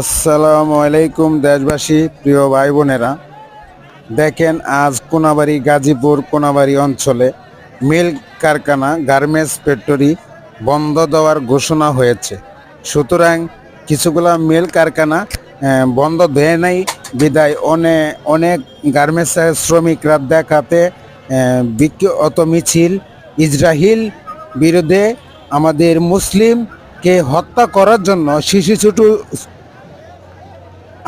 আসসালামু আলাইকুম দেশবাসী, প্রিয় ভাই বোনেরা। দেখেন, আজ কোনাবাড়ি গাজীপুর কোনাবাড়ি অঞ্চলে মিল কারখানা গার্মেন্টস ফ্যাক্টরি বন্ধ দেওয়ার ঘোষণা হয়েছে। সুতরাং কিছুগুলা মিল কারখানা বন্ধ দেয় নাই বিদায় অনেক গার্মেন্টস শ্রমিকরা দেখাতে বিক্ষত মিছিল ইসরায়েল বিরুদ্ধে আমাদের মুসলিমকে হত্যা করার জন্য শিশু ছোট।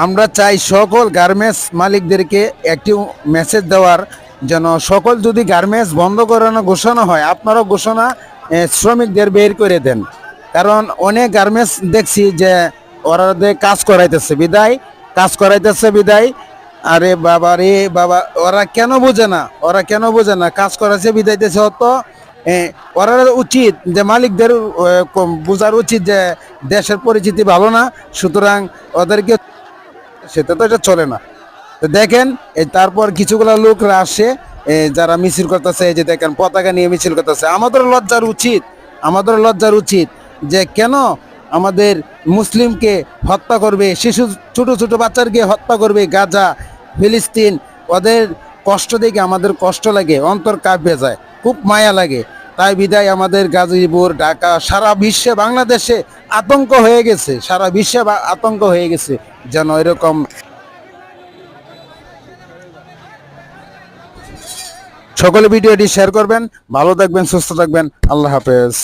আমরা চাই সকল গার্মেন্টস মালিকদেরকে একটি মেসেজ দেওয়ার, যেন সকল যদি গার্মেন্টস বন্ধ করানো ঘোষণা হয়, আপনারাও ঘোষণা শ্রমিকদের বের করে দেন। কারণ অনেক গার্মেন্টস দেখছি যে ওরা কাজ করাইতেছে বিদায়। আরে বাবা রে বাবা, ওরা কেন বোঝে না কাজ করাচ্ছে বিদাইতেছে হতো। ওরা উচিত যে মালিকদের বোঝার উচিত যে দেশের পরিচিতি ভালো না, সুতরাং ওদেরকে সেটা তো এটা চলে না। তো দেখেন, তারপর কিছুগুলা লোকরা আসে, যারা মিছিল করতেছে, এই যে দেখেন পতাকা নিয়ে মিছিল করতেছে। আমাদের লজ্জার উচিত যে কেন আমাদের মুসলিমকে হত্যা করবে, ছোট ছোট বাচ্চাকে হত্যা করবে। গাজা, ফিলিস্তিন, ওদের কষ্ট দেখে আমাদের কষ্ট লাগে, অন্তর কাঁপে যায়, খুব মায়া লাগে। তাই বিদায় আমাদের গাজীপুর, ঢাকা, সারা বিশ্বে, বাংলাদেশে আতঙ্ক হয়ে গেছে যেন এরকম। সকলে ভিডিওটি শেয়ার করবেন। ভালো থাকবেন, সুস্থ থাকবেন। আল্লাহ হাফেজ।